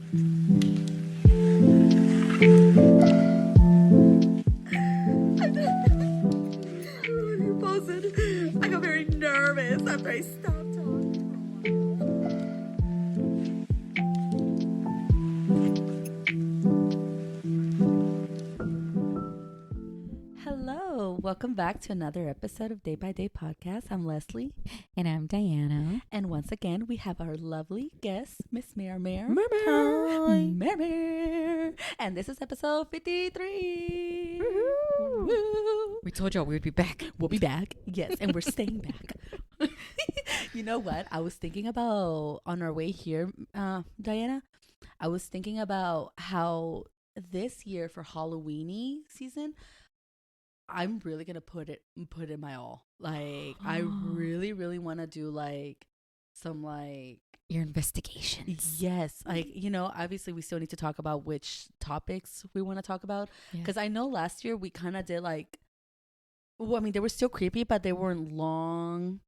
I got very nervous after I stopped talking. Hello, welcome back to another episode of Day by Day Podcast. I'm Leslie. And I'm Diana. And once again, we have our lovely guest, Miss Mare. Hi. Mare. And this is episode 53. Woo-hoo. We told y'all we would be back. We'll be back. Yes, and we're staying back. You know what? I was thinking about, on our way here, Diana, I was thinking about how this year for Halloween-y season, I'm really going to put in my all. Like, I really, really want to do, like, some, like... Your investigations. Yes. Like, you know, obviously we still need to talk about which topics we want to talk about. Because I know last year we kind of did, like... Well, I mean, they were still creepy, but they weren't long...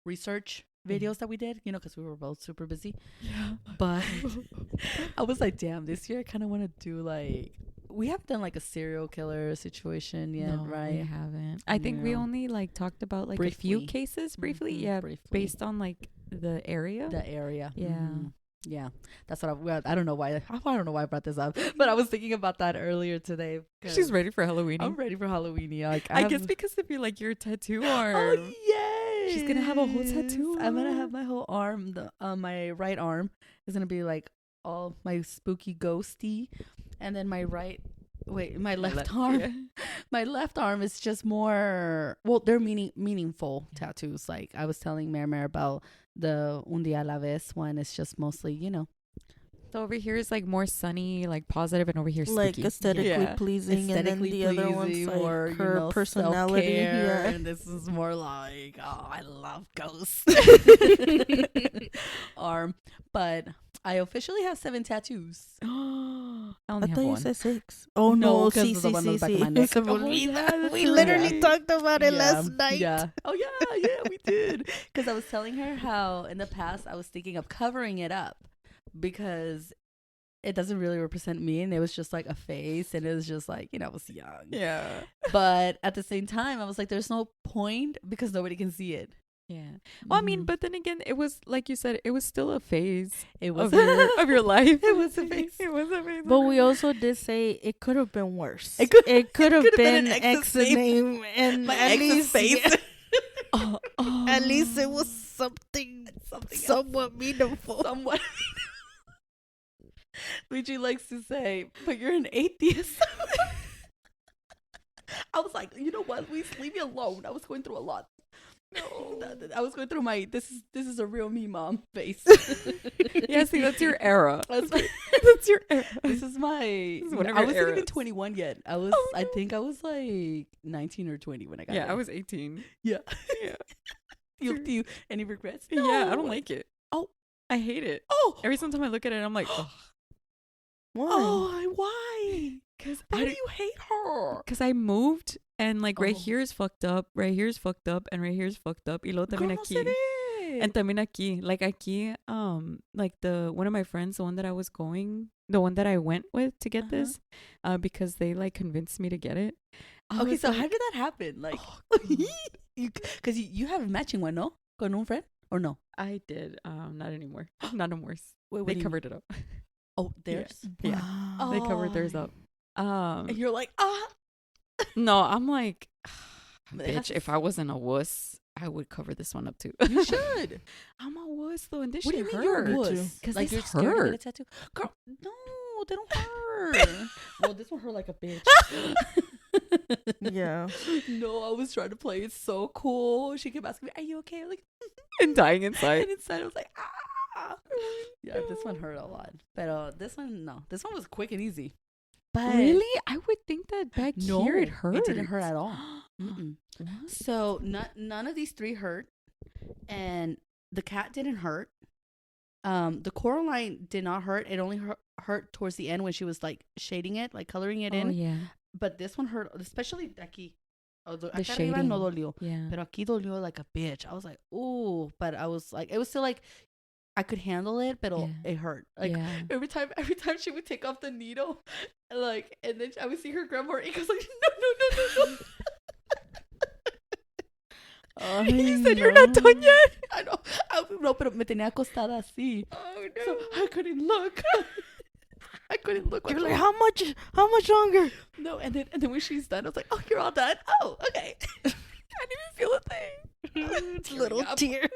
research videos that we did, you know, because we were both super busy. Yeah. But I was like, damn, this year I kind of want to do, like... We haven't done like a serial killer situation yet, right? We haven't. I think we only like talked about like briefly. A few cases briefly. Mm-hmm, yeah, briefly. Based on like the area. Yeah. Mm-hmm. Yeah. That's what I don't know why I brought this up, but I was thinking about that earlier today. She's ready for Halloween. I'm ready for Halloween. Like, I guess because of your tattoo arm. Oh yeah. She's gonna have a whole tattoo. I'm gonna have my whole arm. My right arm is gonna be like all my spooky ghosty, and then my left arm. Yeah. My left arm is just more. Well, they're meaningful tattoos. Like I was telling Mare about the Un Día a la Vez one. It's just mostly, you know. So over here is like more sunny, like positive, and over here spooky. Like aesthetically pleasing, and then the other one's like more, her, you know, personality. Yeah. And this is more like, oh, I love ghosts. Arm, but I officially have 7 tattoos. I thought you one. said 6. Oh no, sí. We literally talked about it last night. Yeah. Oh yeah, we did. Because I was telling her how in the past I was thinking of covering it up, because it doesn't really represent me, and it was just like a face, and it was just like, you know, I was young. Yeah. But at the same time, I was like, there's no point because nobody can see it. Yeah. Well, I mean, but then again, it was like you said, it was still a phase. It was of your life. It was a phase. It was a phase. But we also did say it could have been worse. It could have been an ex's name, and my at least face. Yeah. At least it was something somewhat meaningful. Somewhat. Luigi likes to say, but you're an atheist. I was like, you know what? Leave me alone. I was going through a lot. No, I was going through my this is a real me mom face. Yeah, see, that's your era. That's your era. This is my. I wasn't even 21 yet. I was. Oh, no. I think I was like 19 or 20 when I got. Yeah, I was 18. Yeah. Do you any regrets? No. Yeah, I don't like it. Oh, I hate it. Oh, every time I look at it, I'm like, oh. Why? Oh, why? Because why do you hate her? Because I moved and like right here is fucked up, right here is fucked up, and right here is fucked up. Y luego también aquí. And también aquí. Like aquí, like one of my friends, the one that I went with to get this, because they like convinced me to get it. Okay, so like, how did that happen? Like, because you have a matching one, no? Con un friend? Or no? I did. Not anymore. Not no more. Wait, they covered it up. Oh, theirs? Yeah. Oh, they covered theirs up. And you're like, No, I'm like, bitch, if I wasn't a wuss, I would cover this one up too. You should. I'm a wuss though, and this shit hurt. What do you mean you're a wuss? Because like you're scared hurt. to get a tattoo? Girl, no, they don't hurt. Well, this one hurt like a bitch. Yeah. No, I was trying to play it so cool. She kept asking me, are you okay? I'm like, and dying inside. And inside I was like, Yeah, this one hurt a lot. But this one was quick and easy. But really? I would think that back here it hurt. It didn't hurt at all. So none of these 3 hurt. And the cat didn't hurt. The Coraline did not hurt. It only hurt towards the end when she was like shading it, like coloring it in. Oh, yeah. But this one hurt, especially aquí. The shading. No dolió. Yeah. Pero aquí dolió like a bitch. I was like, ooh. But I was like, it was still like, I could handle it, but it hurt. Like every time she would take off the needle, like, and then I would see her grandma. It goes like, no. You said you're not done yet. I know. No, pero me tenía acostada así. Oh no! So I couldn't look. I couldn't look. You're like, how much longer? No, and then when she's done, I was like, oh, you're all done. Oh, okay. I didn't even feel a thing. Little tear.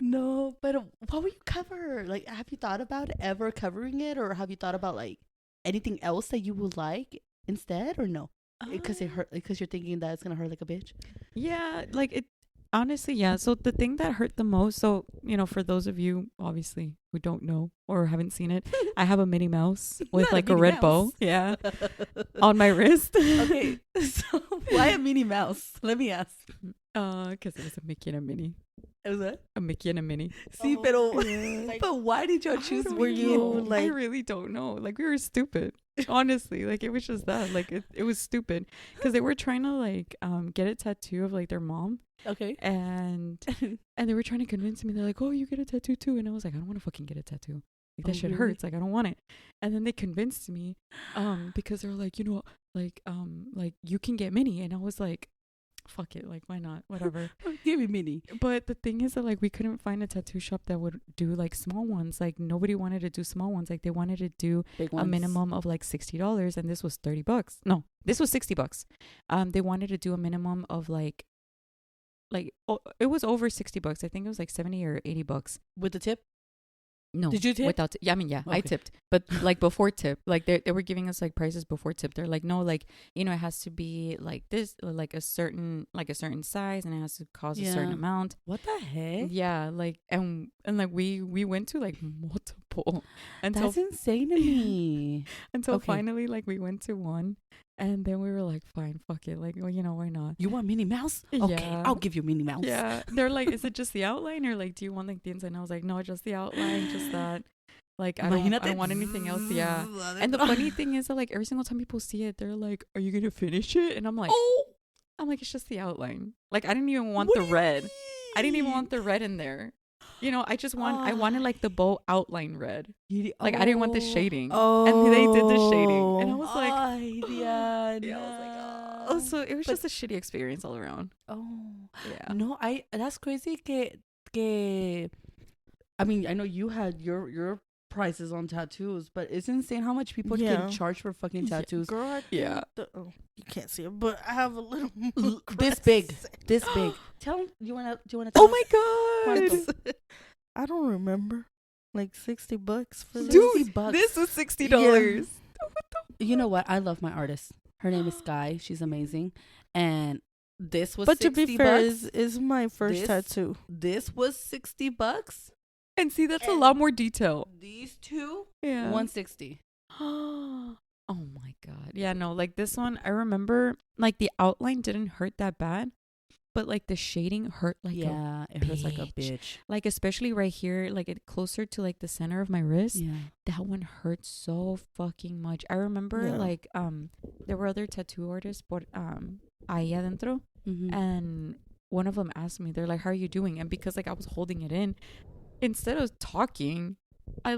No, but what will you cover? Like, have you thought about ever covering it, or have you thought about like anything else that you would like instead, or no? Because it hurt. Because you're thinking that it's gonna hurt like a bitch. Yeah, like it. Honestly, yeah. So the thing that hurt the most, so, you know, for those of you obviously who don't know or haven't seen it, I have a Minnie Mouse with like a red bow. Yeah. On my wrist. Okay. So why a Minnie Mouse? Let me ask. Because it was a Mickey and a Minnie. It was what? A Mickey and a Minnie. See, but why did you choose? Were you like? I really don't know. Like, we were stupid. Honestly, like, it was just that. Like, it was stupid because they were trying to like get a tattoo of like their mom. Okay. And they were trying to convince me. They're like, oh, you get a tattoo too. And I was like, I don't want to fucking get a tattoo. Like, that shit hurts. Like, I don't want it. And then they convinced me because they're like, you know, like you can get Minnie. And I was like, fuck it, like, why not? Whatever. Give me Minnie. But the thing is that like we couldn't find a tattoo shop that would do like small ones. Like, nobody wanted to do small ones. Like, they wanted to do a minimum of like $60, and this was $30. No, this was $60. They wanted to do a minimum of like it was over $60. I think it was like $70 or $80 with the tip. No, did you tip? Without yeah, I mean, yeah, okay. I tipped, but like before tip. Like, they were giving us like prices before tip. They're like, no, like, you know, it has to be like this, like a certain size, and it has to cost a certain amount. What the heck? Yeah, like, and like we went to like multiple. And that's insane to me. Until finally, like, we went to one. And then we were like, fine, fuck it. Like, well, you know, why not? You want Minnie Mouse? Okay, yeah. I'll give you Minnie Mouse. Yeah. They're like, is it just the outline, or like, do you want like the inside? And I was like, no, just the outline, just that. Like, I don't want anything else. Yeah. And the funny thing is that like every single time people see it, they're like, are you gonna finish it? And I'm like, it's just the outline. Like, I didn't even want the red. I didn't even want the red in there. You know, I wanted like the bow outline red. Like, I didn't want the shading. And they did the shading. And I was like, I was like, oh. So it was just a shitty experience all around. Yeah. No, that's crazy que I mean, I know you had your prices on tattoos, but it's insane how much people can charge for fucking tattoos. Girl, you can't see it, but I have a little this big. Tell them, do you wanna oh my god, I don't remember, like $60 for this. Dude, this was $60. Yeah. You know what? I love my artist. Her name is Sky. She's amazing, and this was. But $60. To be fair, is my first tattoo. This was $60. And see, that's a lot more detail. These two, yeah, $160. Oh my god. Yeah, no, like this one, I remember like the outline didn't hurt that bad, but like the shading hurt like it hurts like a bitch. Like, especially right here, like it closer to like the center of my wrist. Yeah, that one hurt so fucking much. I remember like there were other tattoo artists, but ahí adentro, and one of them asked me, they're like, "How are you doing?" And because like I was holding it in, instead of talking, I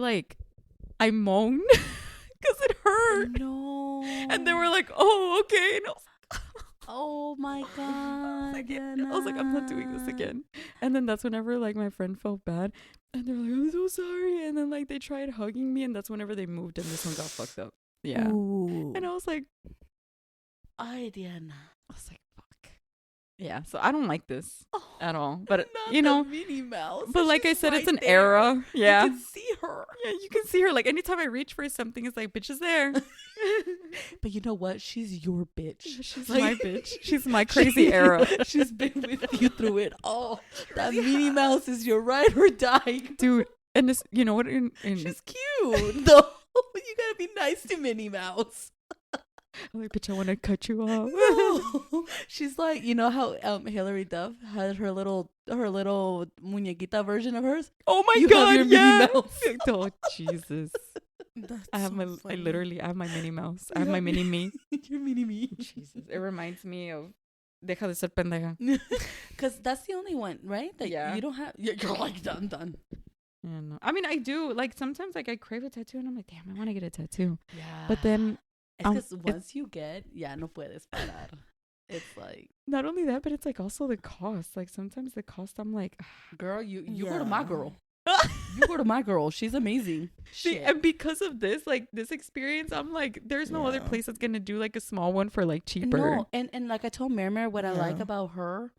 moaned because it hurt. No. And they were like, "Oh, okay." And I was like, oh my god. I was like, I'm not doing this again. And then that's whenever like my friend felt bad, and they're like, I'm so sorry. And then like they tried hugging me, and that's whenever they moved and this one got fucked up. Yeah. Ooh. And I was like, ay, Diana. I was like, fuck. Yeah, so I don't like this at all. But you know, Minnie Mouse. But like I said, it's an era. Yeah, you can see her. Yeah, you can see her. Like, anytime I reach for something, it's like, bitch is there. But you know what? She's your bitch. She's my bitch. She's my crazy era. She's been with you through it all. That Minnie Mouse is your ride or die, dude. And this, you know what? She's cute. Though you gotta be nice to Minnie Mouse. I'm like, bitch, I want to cut you off. No. She's like, you know how Hilary Duff had her little muñequita version of hers? Oh my god, yeah. Oh Jesus. I literally have my Minnie Mouse. I have my mini me. Your mini me. Jesus. It reminds me of deja de ser pendeja. Because that's the only one, right? That Yeah. you don't have. You're like, done. Yeah, no. I mean, I do. Like, sometimes, like, I crave a tattoo, and I'm like, damn, I want to get a tattoo. Yeah. But then, it's because once you get, no puedes parar. It's like, not only that, but it's, like, also the cost. Like, sometimes the cost, I'm like, girl, you go to my girl. You go to my girl. She's amazing. See, and because of this, like, this experience, I'm like, there's no other place that's gonna do like a small one for like cheaper. No, and like I told Mary, what I like about her,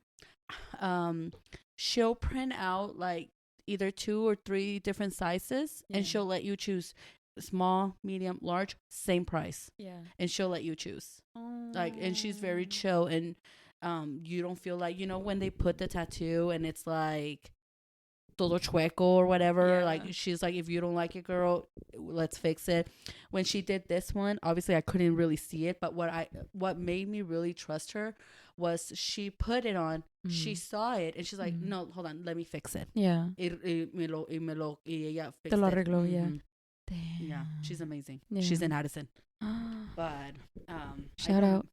she'll print out like either 2 or 3 different sizes, and she'll let you choose small, medium, large, same price. Yeah, and she'll let you choose. Like, and she's very chill, and you don't feel like, when they put the tattoo and it's like todo chueco or whatever, like she's like, if you don't like it, girl, let's fix it. When she did this one, obviously I couldn't really see it, but what made me really trust her was she put it on, she saw it, and she's like, no, hold on, let me fix it. Yeah. Ella fixed Te lo arregló, yeah. Damn. Yeah, she's amazing. Yeah. She's in Addison. But shout out,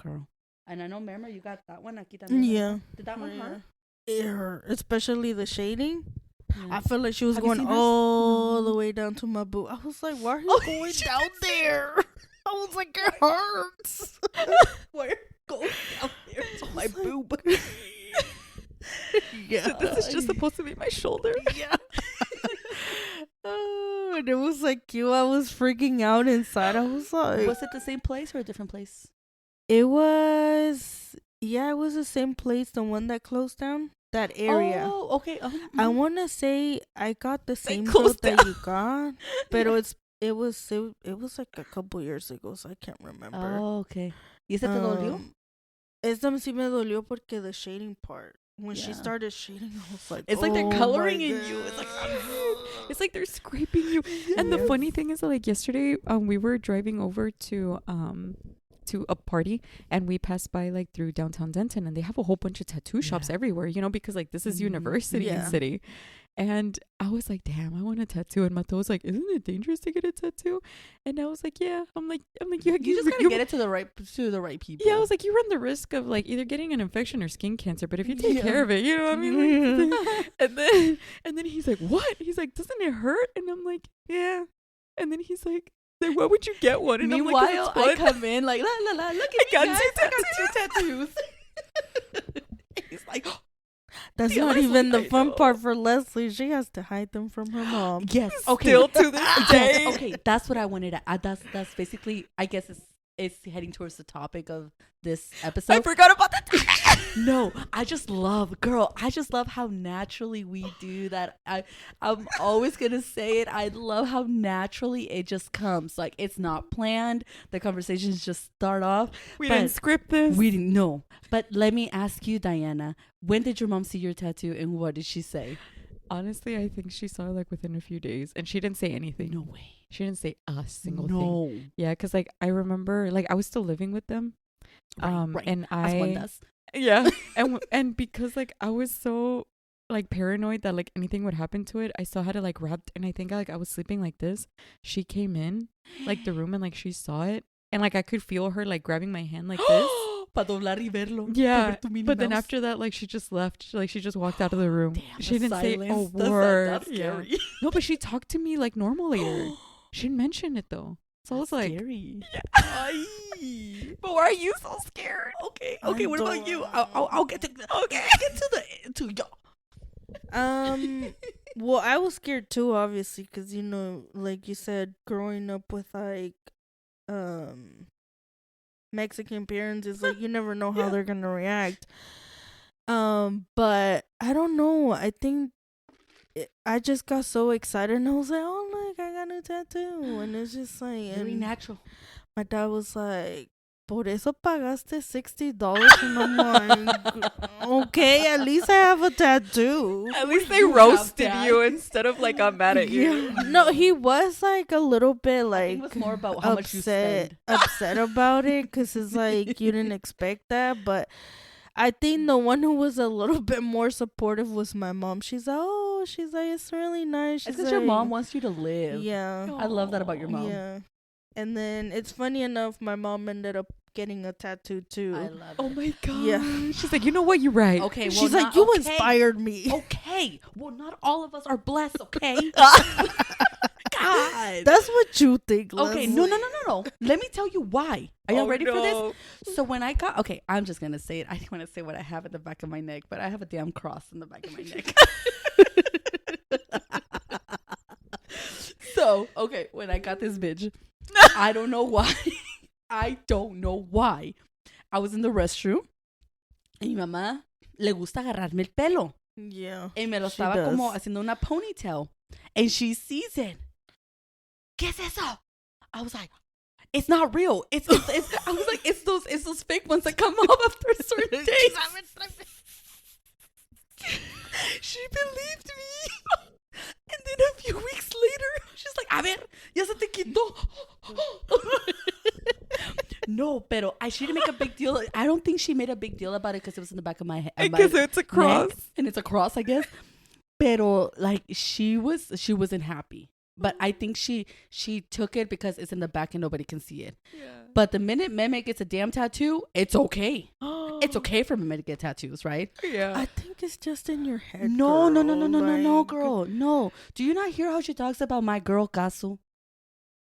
girl. And I know, Mermer, you got that one aquí también. Yeah. Did that one hurt? It hurt, especially the shading. I felt like she was going all the way down to my boob. I was like, why are you going down there? I was like, it hurts. Why are you going down there to my boob? Yeah. So this is just supposed to be my shoulder. Yeah. And it was like I was freaking out inside. I was like, was it the same place or a different place? It was the same place, the one that closed down, that area. Oh, okay. I want to say I got the same coat that you got, but it was like a couple years ago, so I can't remember. Oh, okay. ¿Y ese te dolió? Esta sí me dolió porque the shading part. When she started shading, I was like, it's like they're coloring in you. It's like they're scraping you. And the funny thing is that, like, yesterday, we were driving over to a party, and we passed by like through downtown Denton, and they have a whole bunch of tattoo shops everywhere, because like this is university in city. And I was like, damn, I want a tattoo. And Mateo was like, isn't it dangerous to get a tattoo? And I was like, yeah. I'm like, you just gotta get it to the right people. Yeah, I was like, you run the risk of like either getting an infection or skin cancer, but if you take care of it, you know what I mean? Like, and then he's like, what? He's like, doesn't it hurt? And I'm like, yeah. And then he's like, then why would you get one? And meanwhile, I come in like, look at me, guys, I got 2 tattoos. He's like, that's not even the fun part for Leslie. She has to hide them from her mom. Yes. Okay. Still to this day. Okay, that's what I wanted to add. That's basically, I guess it's heading towards the topic of this episode. I forgot about that. No, I just love how naturally we do that. I'm always gonna say it. I love how naturally it just comes. Like, it's not planned. The conversations just start off. We didn't script this. We didn't know. But let me ask you, Diana, when did your mom see your tattoo, and what did she say? Honestly, I think she saw it like within a few days, and she didn't say anything. No way. She didn't say a single thing. Yeah, because like I remember, like I was still living with them, right. And as one does. Yeah, and because like I was so like paranoid that like anything would happen to it, I still had to like wrap. And I think like I was sleeping like this. She came in like the room, and like she saw it, and like I could feel her like grabbing my hand like this. Pa doblar y verlo. Yeah, but then after that, like she just left. She just walked out of the room. Damn, she didn't say a word. That's scary. Yeah. No, but she talked to me like normal later. She didn't mention it though. So I was like, scary. Yeah. But why are you so scared? Okay. What about you? I'll get to y'all. Well, I was scared too, obviously, because like you said, growing up with like Mexican parents, is like you never know how they're gonna react. But I don't know. I think I just got so excited, and I was like, oh look, I got a new tattoo, and it's just like very natural. My dad was like, por eso pagaste $60, and I'm like, okay, at least I have a tattoo. At least they roasted you instead of like got mad at you. No, he was like a little bit like, I think it was more about how much you spend. Upset about it, because it's like you didn't expect that. But I think the one who was a little bit more supportive was my mom. She's like, it's really nice. It's because your mom wants you to live. Yeah. I love that about your mom. Yeah. And then it's funny enough, my mom ended up getting a tattoo too. I love Oh it. my god. Yeah. She's like, you know what? You're right. Okay, well, She's like, not- you okay. inspired me. Okay, well, not all of us are blessed. Okay, God. That's what you think. Okay, Leslie. no. Let me tell you why. Are y'all ready for this? So when I got, okay, I'm just gonna say it. I didn't want to say what I have at the back of my neck, but I have a damn cross in the back of my neck. So, okay, when I got this bitch, I don't know why. I don't know why. I was in the restroom y mi mamá le gusta agarrarme el pelo. Yeah. Y me lo She estaba does. como haciendo una ponytail. And she sees it. ¿Qué es eso? I was like, it's not real. It's I was like, it's those fake ones that come off after certain days. She believed me. And then a few weeks later, she's like, a ver, ya se te quitó. No, pero she didn't make a big deal. I don't think she made a big deal about it because it was in the back of my head. Because it's a cross. And it's a cross, I guess. Pero like she wasn't happy. But I think she took it because it's in the back and nobody can see it. Yeah. But the minute Meme gets a damn tattoo, it's okay. It's okay for Meme to get tattoos, right? Yeah. I think it's just in your head. No, girl. girl. No. Do you not hear how she talks about my girl Casu?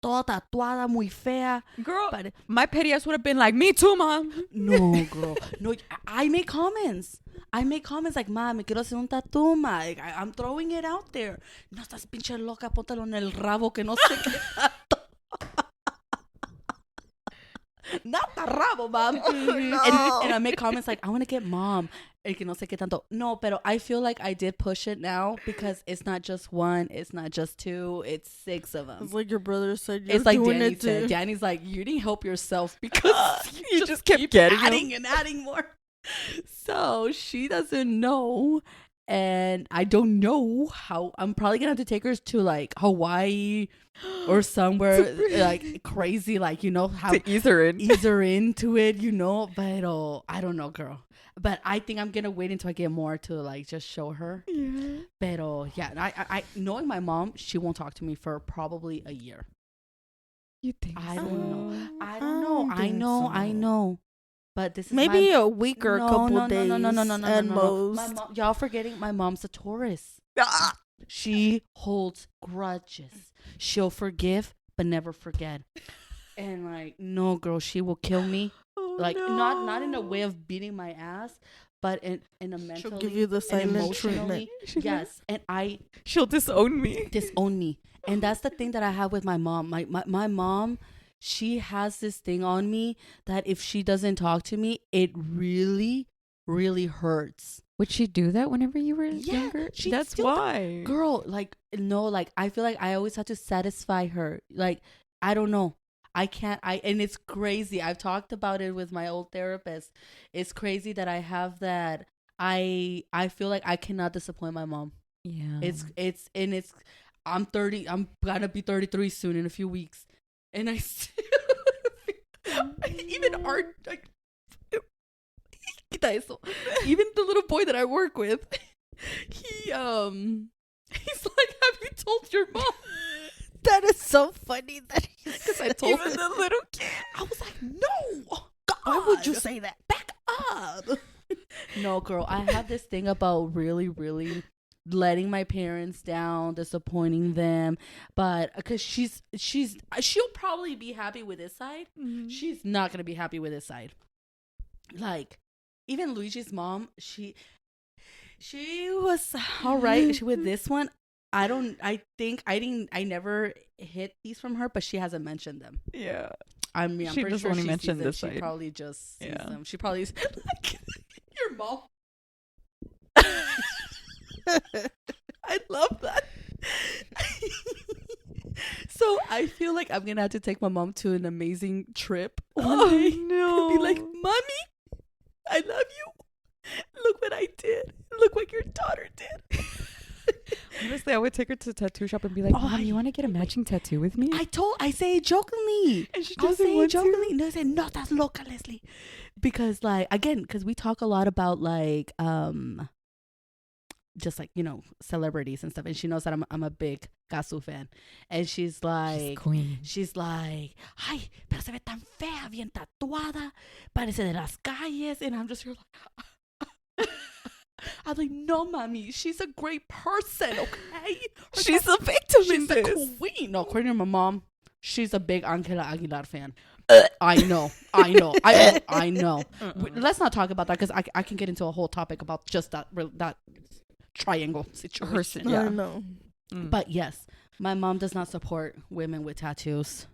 Toda tatuada, muy fea. Girl, But my petty ass would have been like, me too, mom. no, girl. No, I make comments. Like, ma, me quiero hacer un tatu, ma. Like, I'm throwing it out there. No estás pinche loca, póntalo en el rabo que no sé qué tanto. Not the rabo, mom. No. And I make comments like, I want to get mom. El que no sé qué tanto. No, pero I feel like I did push it now because it's not just one, it's not just two, it's 6 of them. It's like your brother said. You're It's like doing Danny it said. too. Danny's like, you didn't help yourself because You just kept getting adding and adding more. So she doesn't know. And I don't know how. I'm probably going to have to take her to like Hawaii or somewhere like crazy, like, you know, how to ease her in. ease her into it, you know. But I don't know, girl. But I think I'm going to wait until I get more to like just show her. Yeah. But yeah, I knowing my mom, she won't talk to me for probably a year. You think I so? don't know. I I don't know. don't I think know. so. I know. But this is Maybe my, a week or a couple days. No. At most. My mom, y'all forgetting my mom's a Taurus. She holds grudges. She'll forgive but never forget. And like, no, girl, she will kill me. Oh, Like no. not in a way of beating my ass, but in a mentally, She'll give you the and silent emotionally. treatment. Yes, and I She'll disown me. disown me. And that's the thing that I have with my mom. My mom, she has this thing on me that if she doesn't talk to me, it really, really hurts. Would she do that whenever you were Yeah, younger? she That's still why. Girl, like, no, like, I feel like I always have to satisfy her. Like, I don't know. I can't, and it's crazy. I've talked about it with my old therapist. It's crazy that I have that. I feel like I cannot disappoint my mom. Yeah. I'm 30. I'm gonna be 33 soon in a few weeks, and I still even art like quita eso. Even the little boy that I work with, he's like, have you told your mom? That is so funny that Because I told Even her. the little kid. I was like, no. God, Why would you say that? back up? No, girl, I have this thing about really, really letting my parents down, disappointing them, but because she'll probably be happy with this side. She's not gonna be happy with this side. Like, even Luigi's mom, she was all right with this one. I never hit these from her, but she hasn't mentioned them. Yeah. I mean, I'm She pretty just sure only she mentioned sees this it. She side. probably just sees Yeah. them. She probably like your mom. I love that. So I feel like I'm gonna have to take my mom to an amazing trip one day. no. And be like, Mommy, I love you. Look what I did. Look what your daughter did. Honestly, I would take her to the tattoo shop and be like, Oh, Mom, you want to get a matching tattoo with me? I say it jokingly. and she I'll doesn't say it want jokingly. to. No, I say, no, that's loca, Leslie. Because, like, again, because we talk a lot about, like, just like, celebrities and stuff, and she knows that I'm a big Casu fan, and she's like, queen. ay, pero se ve tan fea, bien tatuada, parece de las calles, and I'm just here like, I'm like, no, mommy, she's a great person, okay? She's a victim in She's the this. queen. No, according to my mom, she's a big Angela Aguilar fan. I know. I know. Let's not talk about that, because I can get into a whole topic about just that triangle situation. I know. But yes, my mom does not support women with tattoos,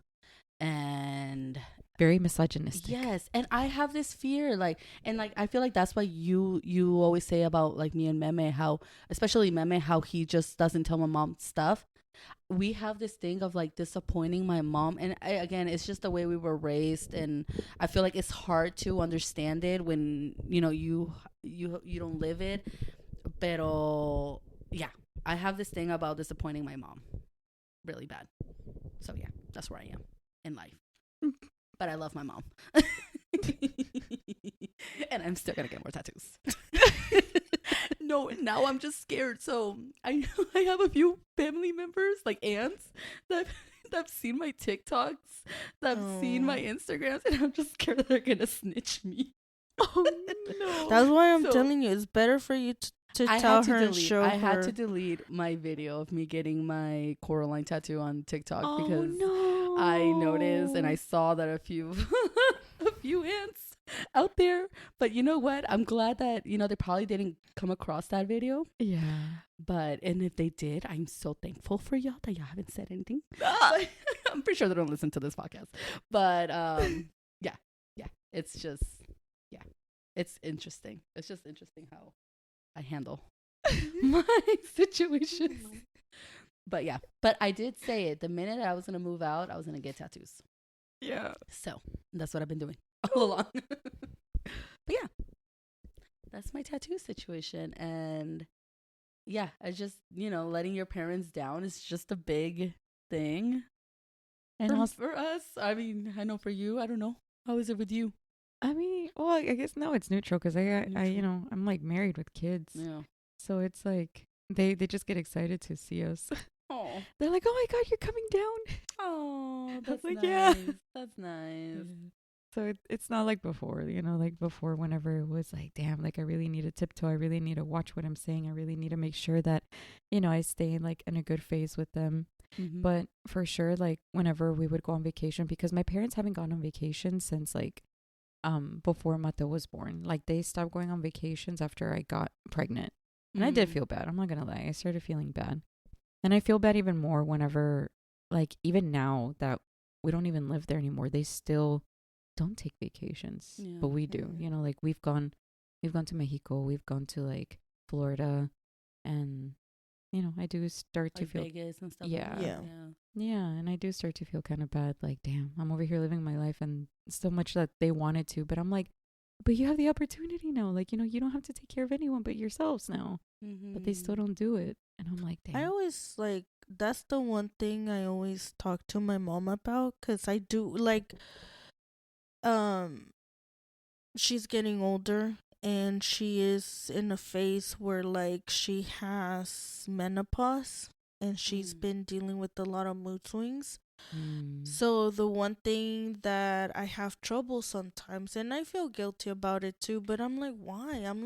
and Very misogynistic. yes, and I have this fear, and I feel like that's why you always say about like me and Meme, how, especially Meme, how he just doesn't tell my mom stuff. We have this thing of like disappointing my mom, and again, it's just the way we were raised, and I feel like it's hard to understand it when you don't live it. Pero yeah, I have this thing about disappointing my mom really bad. So yeah, that's where I am in life. But I love my mom. And I'm still gonna get more tattoos. No, now I'm just scared. So I have a few family members, like aunts, that have seen my TikToks, that have seen my Instagrams, and I'm just scared they're gonna snitch me. Oh no. That's why I'm telling you, it's better for you to tell her and show her. I had to delete my video of me getting my Coraline tattoo on TikTok because I noticed and I saw that a few ants out there. But you know what? I'm glad that, they probably didn't come across that video. Yeah. And if they did, I'm so thankful for y'all that y'all haven't said anything. But I'm pretty sure they don't listen to this podcast. But yeah. It's just, it's interesting. It's just interesting how I handle my situations. But yeah, but I did say it. The minute I was going to move out, I was going to get tattoos. Yeah. So that's what I've been doing all along. But yeah, that's my tattoo situation. And yeah, I just, letting your parents down is just a big thing. And for us, I mean, I know for you, I don't know. How is it with you? I mean, well, I guess now it's neutral because I'm like married with kids. Yeah. So it's like they just get excited to see us. Oh. They're like, "Oh my God, you're coming down!" Oh, that's like, nice. yeah. That's nice. Yeah. So it's not like before, like before whenever it was like, damn, like I really need to tiptoe. I really need to watch what I'm saying. I really need to make sure that, I stay like in a good phase with them. Mm-hmm. But for sure, like whenever we would go on vacation, because my parents haven't gone on vacation since like before Mateo was born. Like they stopped going on vacations after I got pregnant. And I did feel bad. I'm not going to lie. I started feeling bad. And I feel bad even more whenever, like, even now that we don't even live there anymore, they still don't take vacations. Yeah, but we do. Like we've gone to Mexico, we've gone to like Florida, and I do start to feel Vegas and stuff. Yeah. Like that. Yeah, and I do start to feel kind of bad. Like, damn, I'm over here living my life, and so much that they wanted to, but I'm like, but you have the opportunity now. Like, you don't have to take care of anyone but yourselves now. Mm-hmm. But they still don't do it, and I'm like, damn. I always like that's the one thing I always talk to my mom about, because I do like, she's getting older. And she is in a phase where, like, she has menopause. And she's been dealing with a lot of mood swings. So the one thing that I have trouble sometimes, and I feel guilty about it too, but I'm like, why? I'm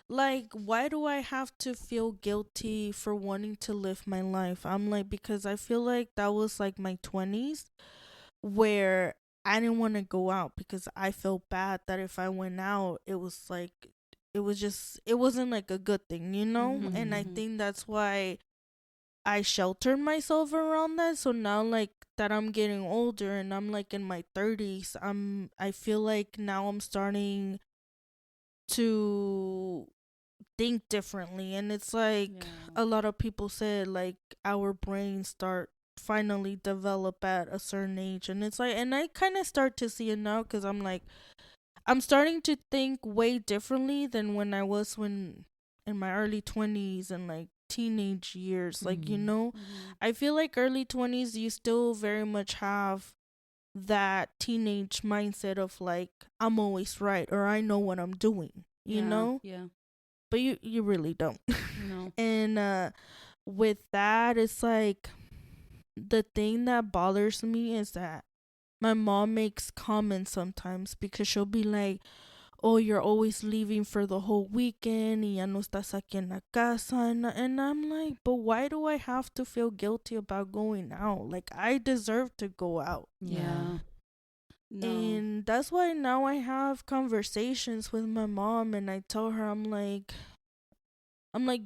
like, why do I have to feel guilty for wanting to live my life? I'm like, because I feel like that was like my 20s where I didn't want to go out because I felt bad that if I went out, it was like, it wasn't like a good thing, Mm-hmm, and I think that's why I sheltered myself around that. So now, like, that I'm getting older and I'm like in my 30s, I feel like now I'm starting to think differently. And it's like a lot of people said, like, our brains start finally develop at a certain age, and it's like, and I kind of start to see it now, because I'm like, I'm starting to think way differently than when I was in my early 20s and like teenage years. Like, I feel like early 20s you still very much have that teenage mindset of like, I'm always right, or I know what I'm doing, you know. but you really don't. No. And with that, it's like the thing that bothers me is that my mom makes comments sometimes because she'll be like, oh, you're always leaving for the whole weekend y ya no estás aquí en la casa. And I'm like, but why do I have to feel guilty about going out? Like, I deserve to go out. Yeah. No. And that's why now I have conversations with my mom and I tell her, I'm like,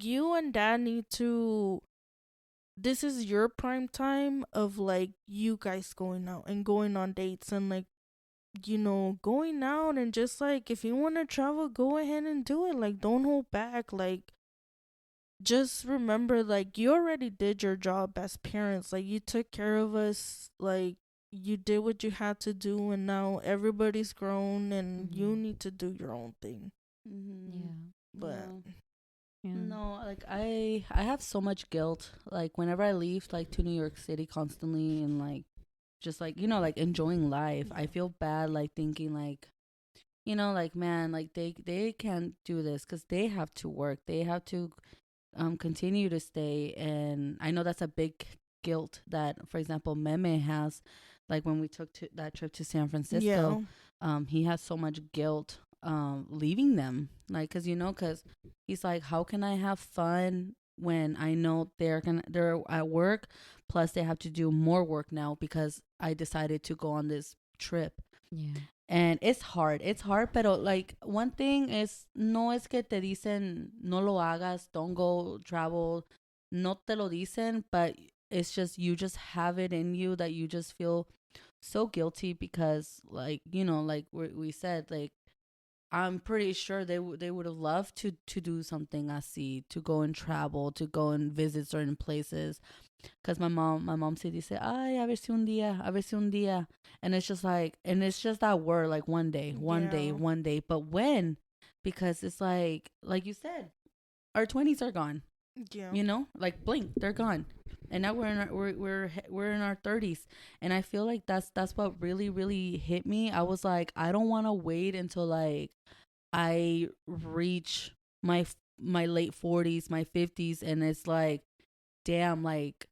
you and dad need to, this is your prime time of like you guys going out and going on dates and like, you know, going out and just like, if you want to travel, go ahead and do it. Like, don't hold back. Like, just remember, like, you already did your job as parents. Like, you took care of us. Like, you did what you had to do, and now everybody's grown, and you need to do your own thing. Yeah. But no, like I have so much guilt. Like whenever I leave, like to New York City constantly, and like just like like enjoying life, I feel bad, like thinking like like man, like they can't do this because they have to work, they have to continue to stay. And I know that's a big guilt that, for example, Meme has, like when we took that trip to San Francisco. He has so much guilt leaving them, like because he's like, how can I have fun when I know they're at work, plus they have to do more work now because I decided to go on this trip. Yeah. And it's hard, but like one thing is, no es que te dicen no lo hagas, don't go travel, no te lo dicen, but it's just, you just have it in you that you just feel so guilty because like like we said, like I'm pretty sure they would have loved to do something así, to go and travel, to go and visit certain places. Because my mom said, dice, ay, a ver si un día. And it's just like, and it's just that word, like one day, one day, one day. But when? Because it's like you said, our 20s are gone. Yeah. Like blink, they're gone. And now we're in our 30s, and I feel like that's what really really hit me. I was like, I don't want to wait until like I reach my late 40s, my 50s, and it's like, damn, like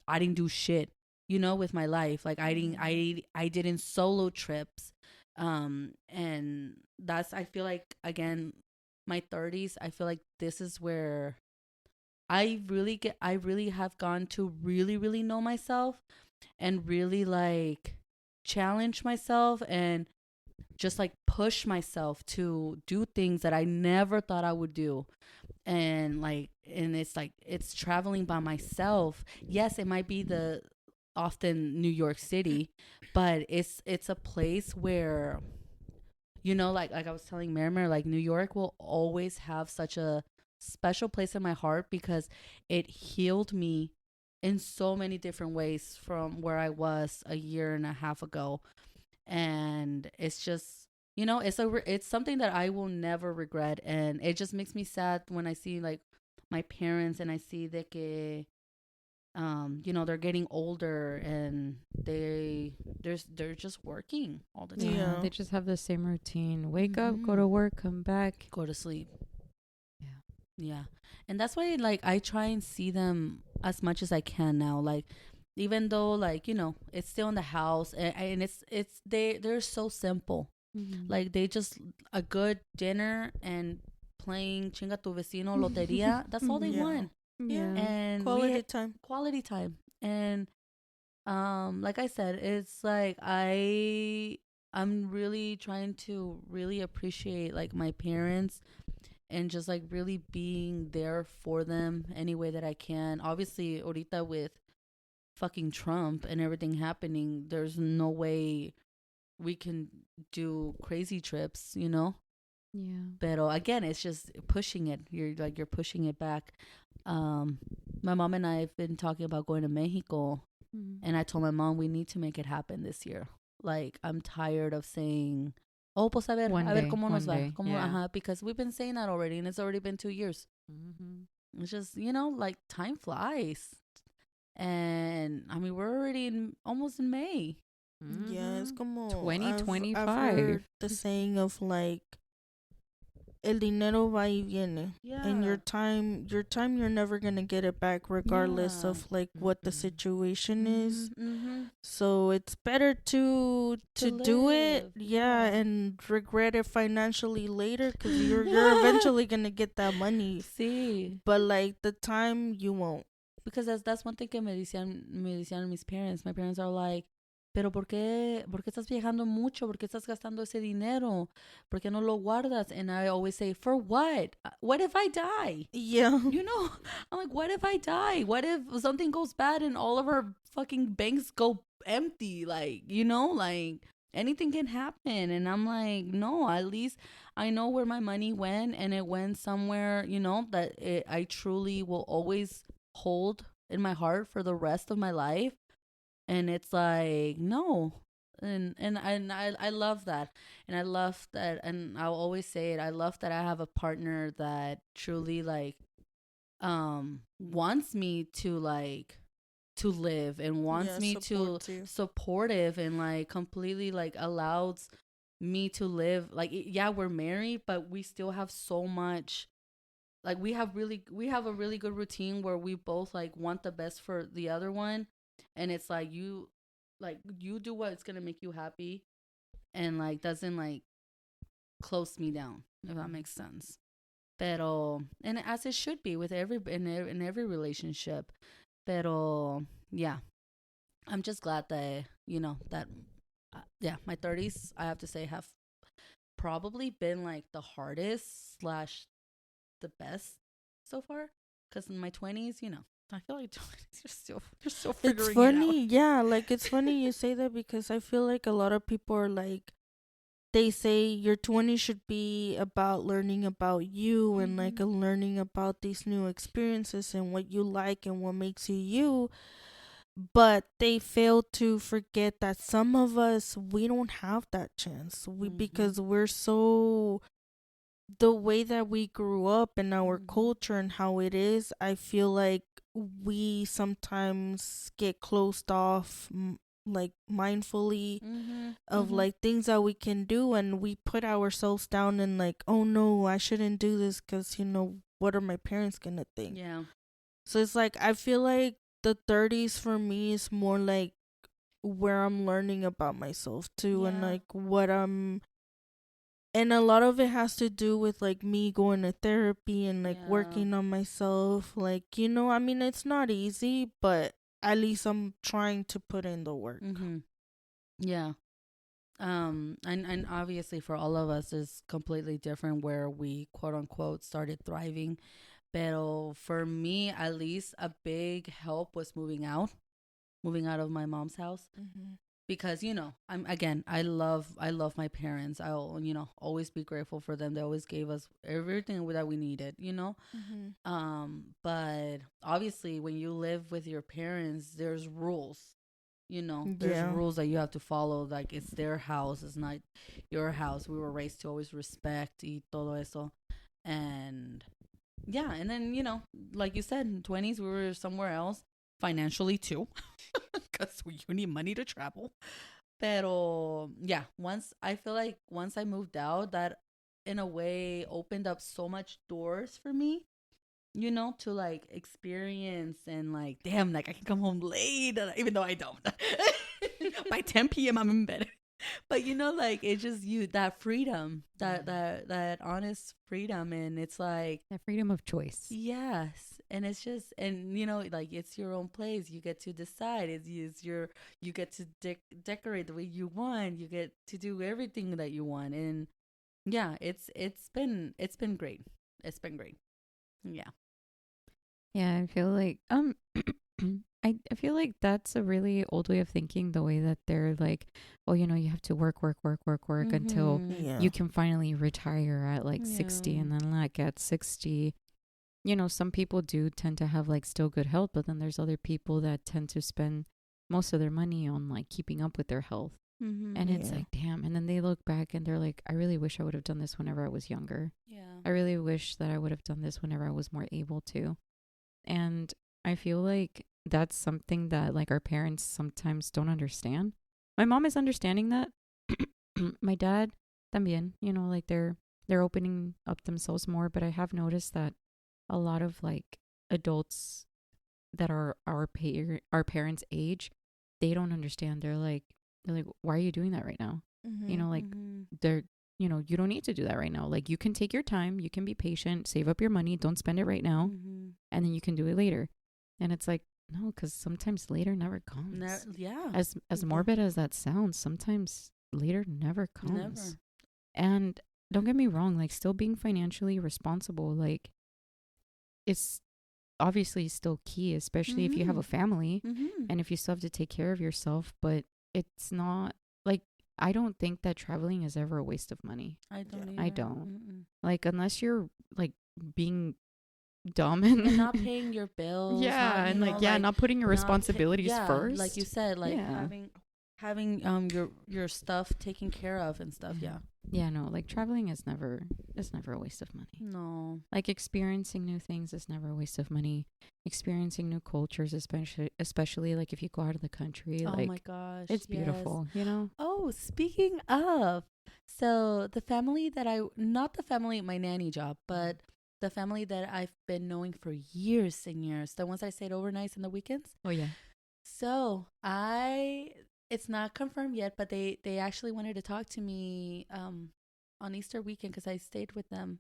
I didn't do shit, with my life. Like I didn't solo trips. And that's, I feel like, again, my 30s, I feel like this is where I really have gone to really, really know myself and really like challenge myself and just like push myself to do things that I never thought I would do. And it's like, it's traveling by myself. Yes, it might be the often New York City, but it's a place where like I was telling Merrimer, like New York will always have such a special place in my heart because it healed me in so many different ways from where I was a year and a half ago. And it's just, it's something that I will never regret. And it just makes me sad when I see like my parents and I see that they're getting older and they're just working all the time. Yeah, they just have the same routine. Wake up, go to work, come back, go to sleep. Yeah. And that's why like I try and see them as much as I can now. Like even though like it's still in the house, and they're so simple. Like they just, a good dinner and playing chinga tu vecino loteria, that's all they want. And quality time. And like I said, it's like I'm really trying to really appreciate like my parents and just like really being there for them any way that I can. Obviously, ahorita with fucking Trump and everything happening, there's no way we can do crazy trips, Yeah. But again, it's just pushing it. You're pushing it back. My mom and I have been talking about going to Mexico, and I told my mom we need to make it happen this year. Like I'm tired of saying, oh, pues a ver cómo nos va. Because we've been saying that already, and it's already been 2 years. It's just, like time flies. And I mean, we're already almost in May. Yeah, it's como 2025. I've heard the saying of like, el dinero va y viene. Yeah. And your time, you're never gonna get it back, regardless Yeah. of like what the situation is. Mm-hmm. So it's better to do it, live, yeah, yeah. and regret it financially later, because you're eventually gonna get that money. Sí. But like the time, you won't. Because that's one thing que me decían mis parents. My parents are like, pero ¿por qué estás viajando mucho? ¿Por qué estás gastando ese dinero? ¿Por qué no lo guardas? And I always say, for what? What if I die? Yeah. You know, I'm like, what if I die? What if something goes bad and all of our fucking banks go empty? Like, you know, like anything can happen. And I'm like, no, at least I know where my money went, and it went somewhere, you know, that I truly will always hold in my heart for the rest of my life. And it's like, no. And I love that. And I love that, and I'll always say it, I love that I have a partner that truly like wants me to like to live, and wants me to supportive, and like completely like allows me to live like, yeah, we're married, but we still have so much, like we have a really good routine where we both like want the best for the other one. And it's like you do what's gonna make you happy, and like doesn't like close me down, if that makes sense. Pero, and as it should be with in every relationship. Pero yeah, I'm just glad that that yeah, my 30s, I have to say, have probably been like the hardest slash the best so far. Because in my 20s, I feel like 20s, you're still figuring it's funny, it out. yeah, like it's funny you say that, because I feel like a lot of people are like, they say your 20s should be about learning about you, and like learning about these new experiences and what you like and what makes you you. But they fail to forget that some of us, we don't have that chance. Because we're so, the way that we grew up and our culture and how it is, I feel like we sometimes get closed off, like mindfully, of like things that we can do, and we put ourselves down and like, oh no, I shouldn't do this because what are my parents gonna think? Yeah. So it's like, I feel like the 30s for me is more like where I'm learning about myself too, and like and a lot of it has to do with like me going to therapy and like working on myself. Like, I mean, it's not easy, but at least I'm trying to put in the work. Yeah. And obviously for all of us is completely different where we quote unquote started thriving. But for me, at least, a big help was moving out of my mom's house. Because I love my parents. I'll always be grateful for them. They always gave us everything that we needed. But obviously when you live with your parents, there's rules. There's rules that you have to follow. Like, it's their house, it's not your house. We were raised to always respect y todo eso. And yeah, and then like you said, in 20s we were somewhere else financially too, because you need money to travel. Pero yeah, once I moved out, that in a way opened up so much doors for me, to like experience, and like, damn, like I can come home late, even though I don't. By 10 p.m. I'm in bed. But like, it's just that freedom, that honest freedom, and it's like that freedom of choice. Yes. And it's just, and like, it's your own place. You get to decide. You get to decorate the way you want. You get to do everything that you want. And yeah, it's been great. It's been great. Yeah. Yeah, I feel like I feel like that's a really old way of thinking, the way that they're like, oh, you have to work until you can finally retire at like 60. And then like at 60, some people do tend to have like still good health, but then there's other people that tend to spend most of their money on like keeping up with their health. And it's like, damn. And then they look back and they're like, I really wish I would have done this whenever I was younger. Yeah. I really wish that I would have done this whenever I was more able to. And I feel like that's something that like our parents sometimes don't understand. My mom is understanding that. My dad también, like they're they're opening up themselves more. But I have noticed that a lot of like adults that are our parents' age, they don't understand. They're like, why are you doing that right now? You know, like they're, you know, you don't need to do that right now. Like you can take your time, you can be patient, save up your money, don't spend it right now, and then you can do it later. And it's like, no, because sometimes later never comes. Yeah. As morbid as that sounds, sometimes later never comes. Never. And don't get me wrong, like still being financially responsible, like it's obviously still key, especially if you have a family and if you still have to take care of yourself. But it's not like, I don't think that traveling is ever a waste of money. I don't. I don't. Like unless you're like being dumb and not paying your bills. Yeah, and like not putting your responsibilities first. Like you said, like having your stuff taken care of and stuff. Yeah. Yeah, no, like traveling is never a waste of money. No. Like experiencing new things is never a waste of money. Experiencing new cultures, especially like if you go out of the country, oh like my gosh, it's beautiful, you know? Oh, speaking of, so the family that not the family at my nanny job, but the family that I've been knowing for years and years, the ones I stayed overnights and the weekends. Oh yeah. So it's not confirmed yet, but they actually wanted to talk to me on Easter weekend because I stayed with them.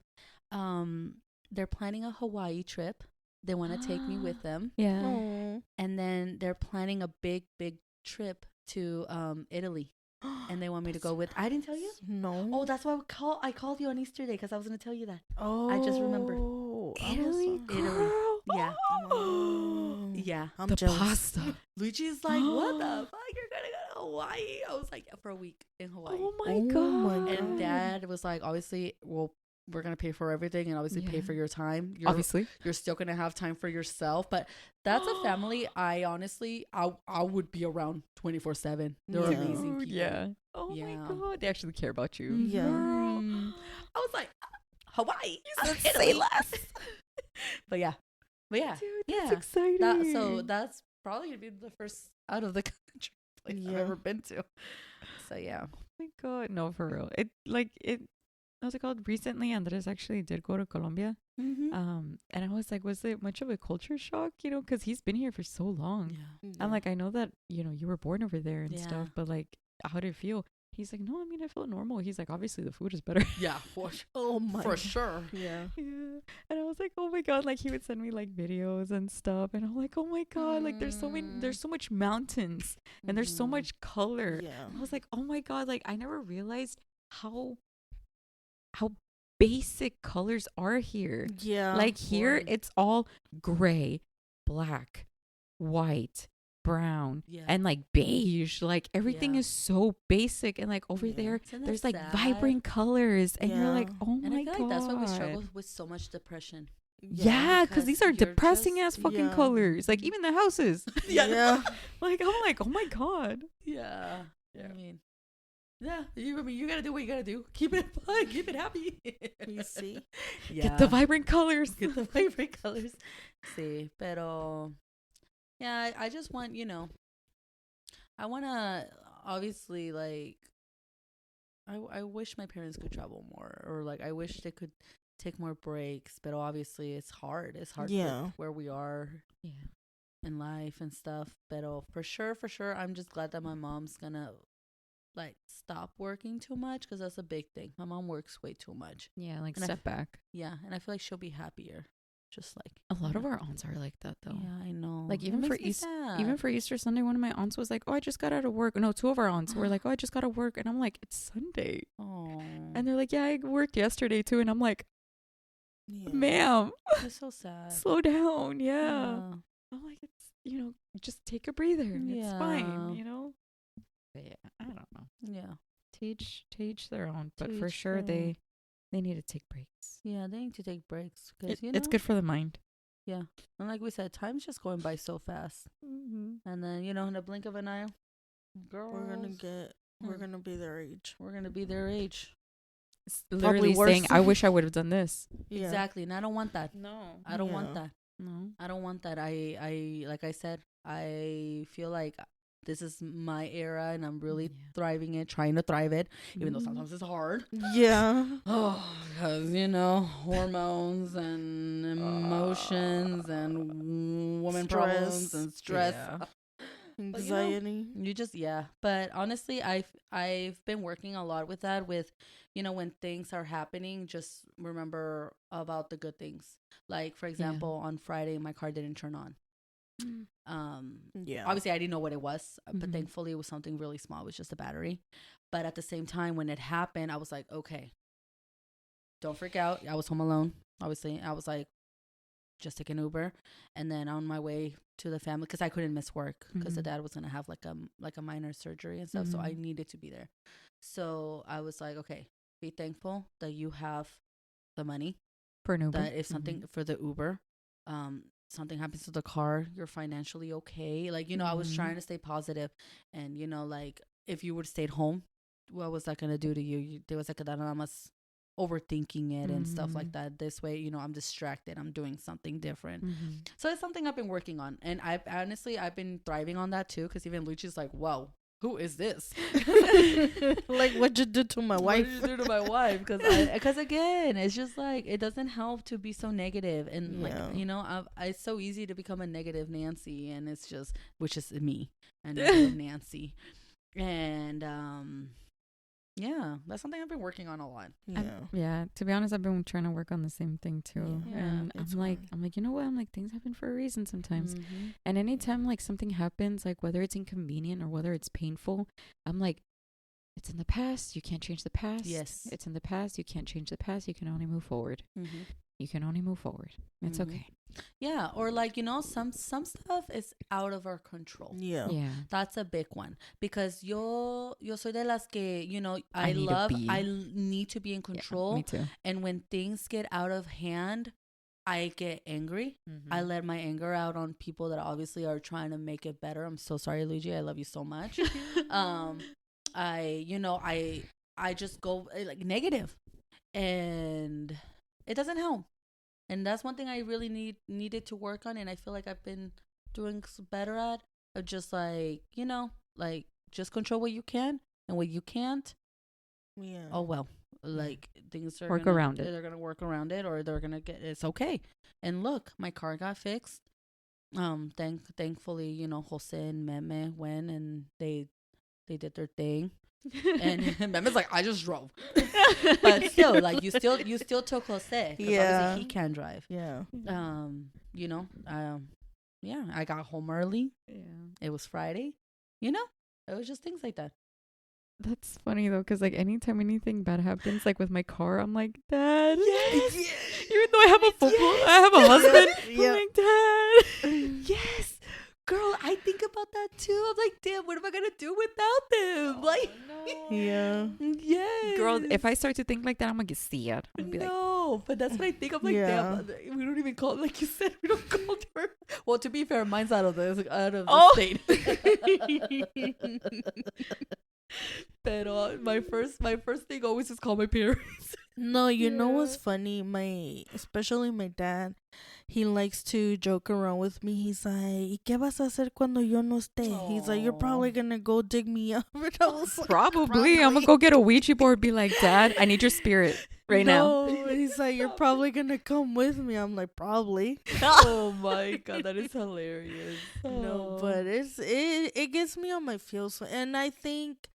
They're planning a Hawaii trip. They want to take me with them. Yeah. Aww. And then they're planning a big trip to Italy. And they want me to go with. I didn't tell you? No. Oh, that's why I called you on Easter Day because I was going to tell you that. Oh. I just remembered. Italy. Yeah. Oh. Yeah. I'm the jealous. pasta. Luigi's like, what the fuck? You're going to go to Hawaii? I was like, yeah, for a week in Hawaii. Oh my god. And Dad was like, obviously, well, we're going to pay for everything and obviously pay for your time. Obviously. You're still going to have time for yourself. But that's a family I honestly, I would be around 24/7. They're amazing people. Yeah. Oh my god. They actually care about you. Yeah. I was like, Hawaii. You said say less. But yeah. Dude, that's exciting. So that's probably going to be the first out of the country place I've ever been to. So yeah. Oh my god. No, for real. What's it called? Recently, Andres actually did go to Colombia. And I was like, was it much of a culture shock? You know, because he's been here for so long. Yeah. And like, I know that, you know, you were born over there and stuff, but like, how did it feel? He's like, no, I mean, I felt normal. He's like, obviously the food is better. Yeah, for sure. Yeah. Yeah. And I was like, oh my god, like he would send me like videos and stuff, and I'm like, oh my god, like there's so much mountains and there's so much color. Yeah. And I was like, oh my god, like I never realized how basic colors are here. Yeah. Like here it's all gray, black, white, brown, and like beige. Like everything is so basic, and like over there there's like vibrant colors, and you're like, oh my god. Like that's why we struggle with so much depression. Yeah, because these are depressing ass fucking colors. Like even the houses. Yeah. Like I'm like, oh my god. Yeah. I mean, you gotta do what you gotta do. Keep it fun. Keep it happy. You see? Yeah. Get the vibrant colors. Get the vibrant colors. Sí, pero yeah, I just want, you know, I want to obviously like I wish my parents could travel more, or like I wish they could take more breaks, but obviously it's hard. It's hard where we are in life and stuff. But for sure, I'm just glad that my mom's gonna like stop working too much, because that's a big thing. My mom works way too much. Yeah, like and step back. Yeah, and I feel like she'll be happier. Just like a lot of our aunts are like that though. Yeah, I know. Like even for Easter Sunday, one of my aunts was like, "Oh, I just got out of work." No, two of our aunts were like, "Oh, I just got out of work," and I'm like, "It's Sunday." Oh. And they're like, "Yeah, I worked yesterday too," and I'm like, "Ma'am, it's so sad. Slow down." Yeah. I'm like, it's just take a breather. It's fine. But yeah, I don't know. Yeah. Teach their own, but for sure they need to take breaks. Yeah, they need to take breaks because it's good for the mind. Yeah, and like we said, time's just going by so fast. And then in the blink of an eye, girls, we're gonna be their age. We're gonna be their age. It's literally saying, "I wish I would have done this." Yeah. Exactly, and I don't want that. No, I don't want that. No, I don't want that. I like I said, I feel like this is my era, and I'm really trying to thrive it, even though sometimes it's hard. Yeah. Oh, because, hormones and emotions and woman problems and stress. Yeah. Anxiety. But honestly, I've been working a lot with that, with, when things are happening, just remember about the good things. Like, for example, on Friday, my car didn't turn on. Obviously I didn't know what it was, but thankfully it was something really small. It was just a battery. But at the same time, when it happened, I was like, okay, don't freak out. I was home alone, obviously. I was like, just take an Uber, and then on my way to the family, because I couldn't miss work, because the dad was gonna have like a minor surgery and stuff, so I needed to be there. So I was like, okay, be thankful that you have the money for an Uber, that if something for the Uber, something happens to the car, you're financially okay. Like, I was trying to stay positive, and like, if you would have stayed home, what was that gonna do to you? There was like a overthinking it and stuff like that. This way, I'm distracted, I'm doing something different. So it's something I've been working on, and I've been thriving on that too, because even Luci's like, whoa, who is this? Like, what you did to my wife? What did you do to my wife? Because again, it's just like, it doesn't help to be so negative, and like, it's so easy to become a negative Nancy, and it's just, which is me, a negative Nancy. And that's something I've been working on a lot. To be honest, I've been trying to work on the same thing too. And I'm like, you know what? I'm like, things happen for a reason sometimes. And anytime like something happens, like whether it's inconvenient or whether it's painful, I'm like, it's in the past. You can't change the past. Yes. It's in the past. You can't change the past. You can only move forward. You can only move forward. It's okay. Yeah, or like, some stuff is out of our control. Yeah. That's a big one, because yo soy de las que, I need to be in control. Me too. And when things get out of hand, I get angry. I let my anger out on people that obviously are trying to make it better. I'm so sorry, Luigi. I love you so much. I just go like negative, and it doesn't help. And that's one thing I really needed to work on, and I feel like I've been doing better at. Of just like, like, just control what you can, and what you can't. Yeah. Oh well, like, things are work around it. They're gonna work around it, or they're gonna get. It's okay. And look, my car got fixed. Thankfully, Jose and Meme went, and they did their thing. And Meme's like, I just drove. But still, like, you still took Jose, because obviously he can drive. I got home early. It was Friday. It was just things like that. That's funny though, because like anytime anything bad happens, like with my car, I'm like, Dad. Yes. Even though I have a husband, I'm like, Dad. Yes. Girl, I think about that too. I'm like, damn, what am I gonna do without them? Like, yes. Girl, if I start to think like that, I'm gonna get scared. But that's what I think. I'm like, damn, we don't even call, like you said, we don't call her. Well, to be fair, mine's out of the state. But my first thing always is call my parents. No, you know what's funny? Especially my dad, he likes to joke around with me. He's like, ¿Y qué vas a hacer cuando yo no esté? He's like, you're probably gonna go dig me up. And I was like, probably. I'm gonna go get a Ouija board, be like, Dad, I need your spirit now. He's like, you're probably gonna come with me. I'm like, probably. Oh my God, that is hilarious. No, but it gets me on my feels. And I think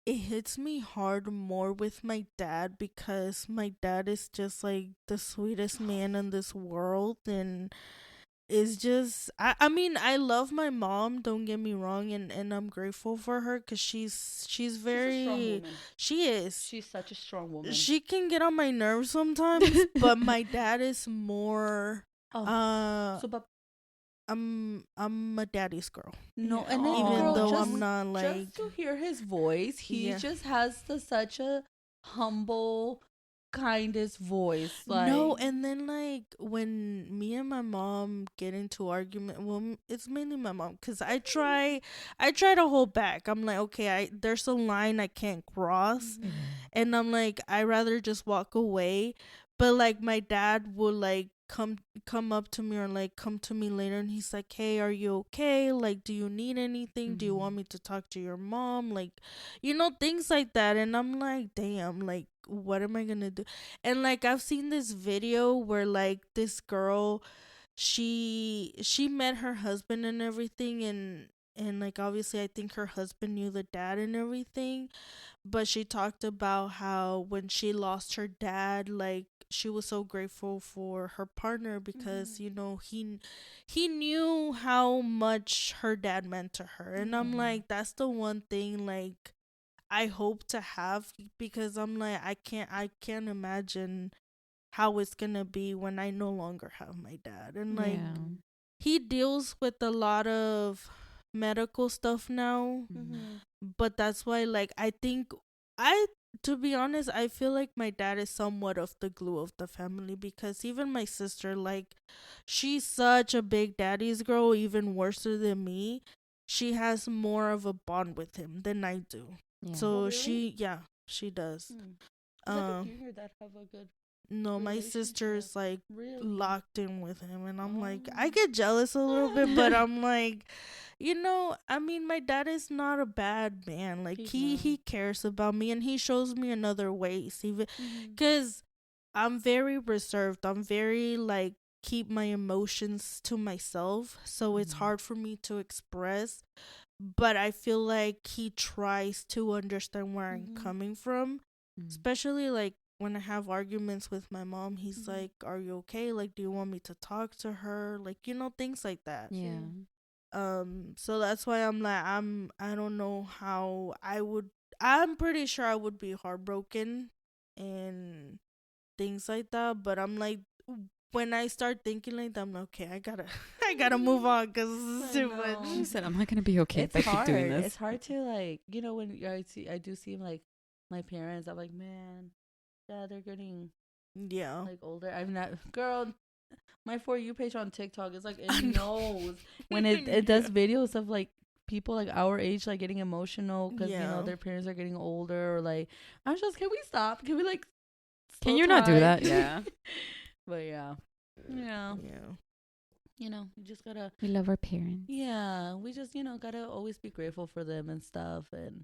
it hits me hard more with my dad, because my dad is just like the sweetest man in this world, and is just I mean, I love my mom, don't get me wrong, and I'm grateful for her, because she's very she's such a strong woman. She can get on my nerves sometimes. But my dad is more I'm a daddy's girl. No, and then even though I'm not like, just to hear his voice, he just has such a humble, kindest voice. Like, no, and then like when me and my mom get into argument, well, it's mainly my mom, because I try to hold back. I'm like, okay, there's a line I can't cross, and I'm like, I rather just walk away. But like my dad will like come up to me or like come to me later and he's like, hey, are you okay? Like, do you need anything? Do you want me to talk to your mom? Like, things like that. And I'm like, damn, like, what am I gonna do? And like, I've seen this video where like this girl, she met her husband and everything, and like obviously I think her husband knew the dad and everything, but she talked about how when she lost her dad, like she was so grateful for her partner because he knew how much her dad meant to her. And I'm like, that's the one thing like I hope to have, because I'm like, I can't imagine how it's gonna be when I no longer have my dad. And like he deals with a lot of medical stuff now, but that's why like I think I to be honest, I feel like my dad is somewhat of the glue of the family, because even my sister, like, she's such a big daddy's girl, even worse than me. She has more of a bond with him than I do. So Oh, really? she does. I think you hear that have a good No, my relationship. sister's like Really? locked in with him, and I'm like, I get jealous a little bit, but I'm like, I mean, my dad is not a bad man. Like he cares about me, and he shows me in other ways, even because I'm very reserved. I'm very like keep my emotions to myself, so it's hard for me to express. But I feel like he tries to understand where I'm coming from, especially like when I have arguments with my mom. He's like, are you okay? Like, do you want me to talk to her? Like, things like that. So that's why I'm like, I don't know how I'm pretty sure I would be heartbroken and things like that, but I'm like, when I start thinking like that, I'm like, okay, I gotta move on, because this is too much. She said, I'm not gonna be okay if I keep doing this. It's hard to like, when I do see like my parents, I'm like, man, yeah, they're getting like older. I'm not, girl. My For You page on TikTok is like, it knows when it does videos of like people like our age like getting emotional because their parents are getting older, or like, I'm just, can we stop? Can we like, can you not do that? Yeah. But yeah. You just gotta, we love our parents. Yeah, we just gotta always be grateful for them and stuff, and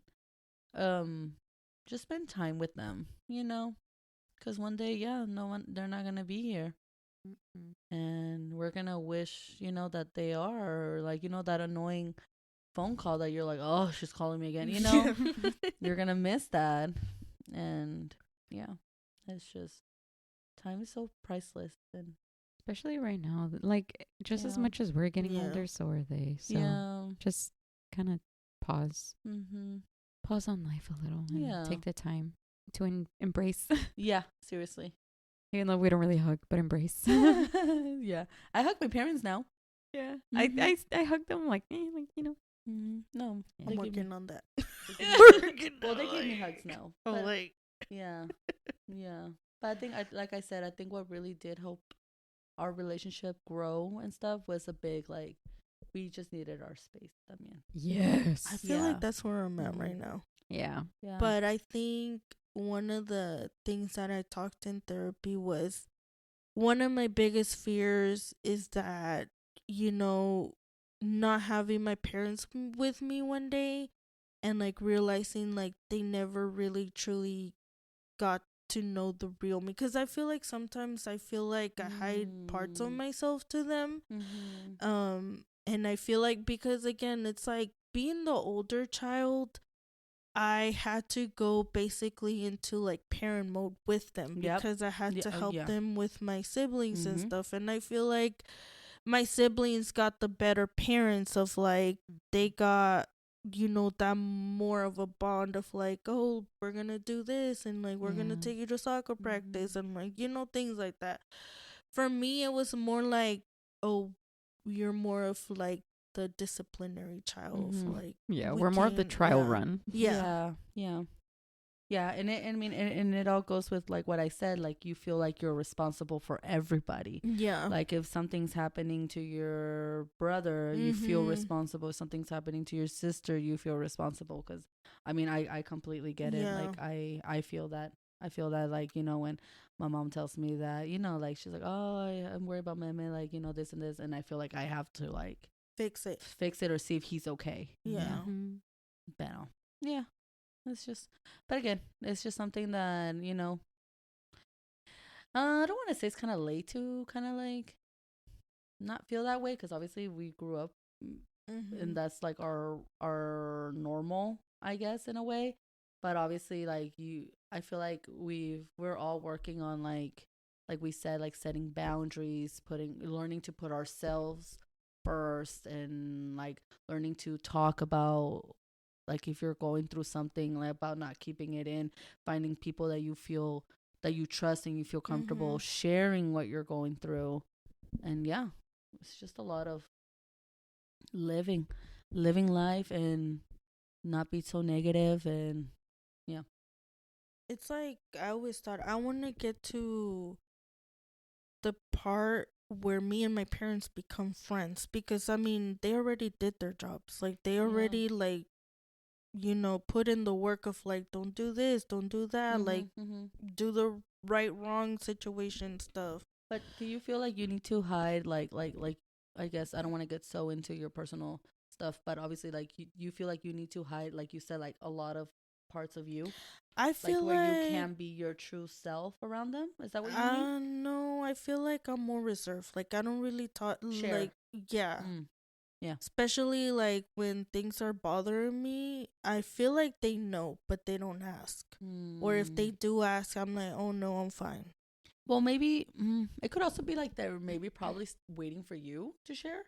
just spend time with them, because one day, they're not gonna be here. And we're gonna wish that they are, or like that annoying phone call that you're like, oh, she's calling me again, you're gonna miss that. And it's just, time is so priceless, and especially right now, like just as much as we're getting older, so are they. So just kind of pause on life a little and take the time to embrace. Yeah, seriously. Even though we don't really hug, but embrace. Yeah, I hug my parents now. Yeah, I hug them like No, I'm working on that. Well, they give me hugs now. Oh, like yeah. But I think, like I said, I think what really did help our relationship grow and stuff was a big, like, we just needed our space. I mean, yes, I feel like that's where I'm at right now. Yeah. But I think one of the things that I talked in therapy was, one of my biggest fears is that, not having my parents with me one day, and like realizing like they never really truly got to know the real me, because I feel like sometimes I feel like I hide parts of myself to them. And I feel like, because again, it's like being the older child, I had to go basically into like parent mode with them, because I had to help them with my siblings and stuff. And I feel like my siblings got the better parents of like, they got that more of a bond of like, oh, we're gonna do this, and like we're gonna take you to soccer practice, and like things like that. For me, it was more like, oh, you're more of like the disciplinary child. Like, we're more of the trial run. And it all goes with like what I said, like you feel like you're responsible for everybody. Like if something's happening to your brother, you feel responsible. If something's happening to your sister, you feel responsible. Because I mean, I completely get it. Like I feel that I feel that, like, when my mom tells me that, like, she's like, oh, I'm worried about Meme, like, this and this. And I feel like I have to, like, fix it or see if he's okay. yeah But, yeah, it's just, but again, it's just something that, I don't want to say it's kind of late to kind of like not feel that way, because obviously we grew up and that's like our normal, I guess, in a way. But obviously, like, I feel like we're all working on, like we said, like setting boundaries, learning to put ourselves first, and like learning to talk about, like, if you're going through something, like, about not keeping it in, finding people that you feel that you trust and you feel comfortable sharing what you're going through. And yeah, it's just a lot of living life and not be so negative. And yeah, it's like I always thought I want to get to the part where me and my parents become friends, because I mean they already did their jobs, like they already like put in the work of like, don't do this, don't do that, like do the right wrong situation stuff. But do you feel like you need to hide, like I guess I don't want to get so into your personal stuff, but obviously, like, you feel like you need to hide, like you said, like a lot of parts of you, I feel like where you can be your true self around them? Is that what you mean? No, I feel like I'm more reserved, like I don't really talk. Share. Like yeah. Yeah. Especially like when things are bothering me, I feel like they know, but they don't ask. Or if they do ask, I'm like, oh no, I'm fine. Well, maybe it could also be like they're maybe probably waiting for you to share.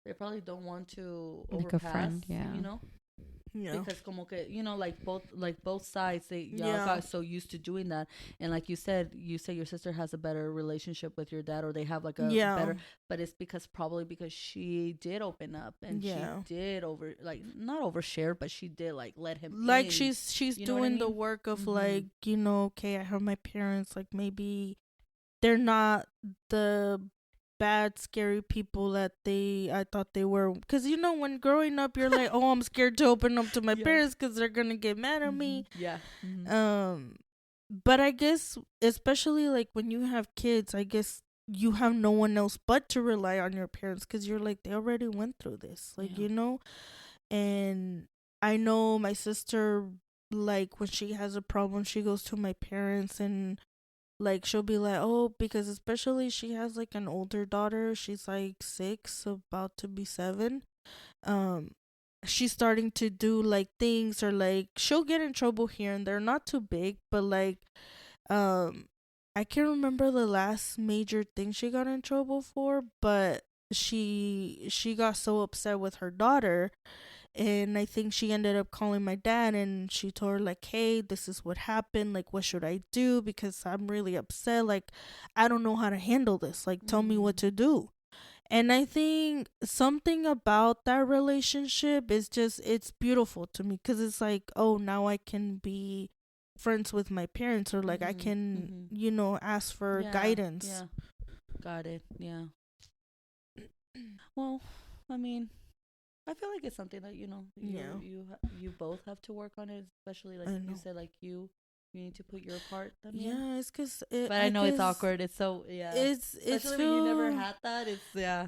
They probably don't want to like overpass, a friend, yeah. Yeah. Because como que, like both sides, y'all got so used to doing that. And like you say your sister has a better relationship with your dad, or they have like a better, but it's probably because she did open up, and she did not overshare, but she did like let him like in. she's doing the work of like, okay, I heard my parents, like maybe they're not the bad scary people that I thought they were, because when growing up you're like, oh, I'm scared to open up to my parents because they're gonna get mad at me. But I guess especially like when you have kids, I guess you have no one else but to rely on your parents, because you're like, they already went through this, like and I know my sister, like when she has a problem she goes to my parents, and like she'll be like, oh, because especially she has like an older daughter, she's like 6, about to be 7. She's starting to do like things, or like she'll get in trouble here and they're not too big, but like I can't remember the last major thing she got in trouble for, but she got so upset with her daughter, and I think she ended up calling my dad, and she told her like, hey, this is what happened, like what should I do, because I'm really upset, like I don't know how to handle this, like tell me what to do. And I think something about that relationship is just, it's beautiful to me, because it's like, oh, now I can be friends with my parents, or like I can ask for guidance. Yeah, got it. Yeah. Well, I mean, I feel like it's something that you both have to work on it, especially like you said, like you need to put your part. Yeah, it's because. But I know it's awkward. It's so It's especially when you never had that. It's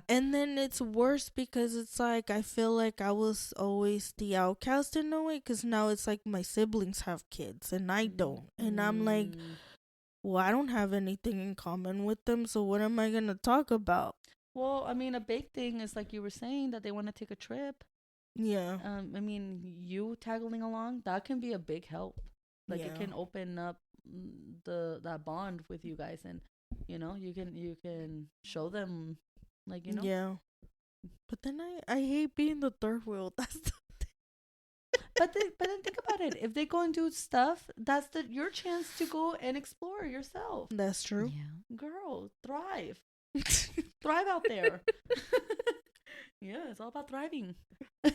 And then it's worse because it's like I feel like I was always the outcast in a way, because now it's like my siblings have kids and I don't, and I'm like, well, I don't have anything in common with them, so what am I gonna talk about? Well, I mean, a big thing is like you were saying that they want to take a trip. Yeah. I mean, you tagging along, that can be a big help. Like it can open up that bond with you guys, and you can show them, like Yeah. But then I hate being the third wheel. That's the but then think about it. If they go and do stuff, that's your chance to go and explore yourself. That's true. Yeah. Girl, thrive. Thrive out there. Yeah, it's all about thriving. But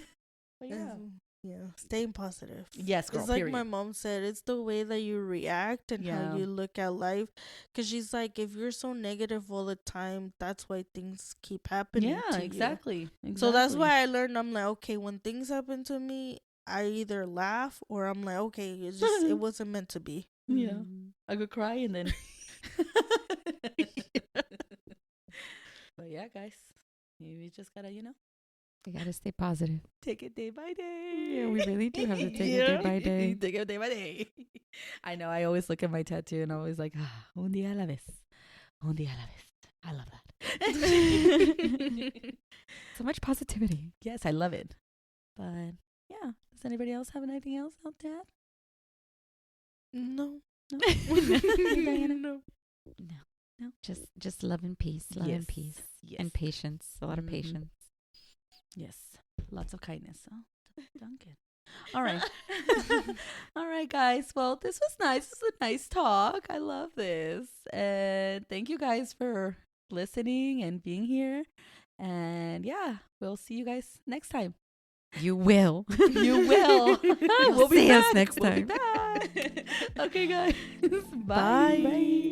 yeah. Yeah, staying positive. Yes, girl, it's like period. my mom said, it's the way that you react and how you look at life. Because she's like, if you're so negative all the time, that's why things keep happening to you. Exactly. So that's why I learned, I'm like, okay, when things happen to me, I either laugh or I'm like, okay, it wasn't meant to be. Yeah. I could cry and then. But yeah, guys, you just gotta, We gotta stay positive. take it day by day. Yeah, we really do have to take it day by day. Take it day by day. I know. I always look at my tattoo and I'm always like, un día a la vez. Un día a la vez. I love that. So much positivity. Yes, I love it. But yeah, does anybody else have anything else out there? No. No. Diana? No. No, just love and peace, and peace, Yes. and patience. A lot of Mhm. patience. Yes. Lots of kindness. Oh, Duncan. All right. All right, guys. Well, this was nice. This was a nice talk. I love this. And thank you guys for listening and being here. And yeah, we'll see you guys next time. You will. You will. We'll see us next We'll be time. back. Okay, guys. Bye. Bye.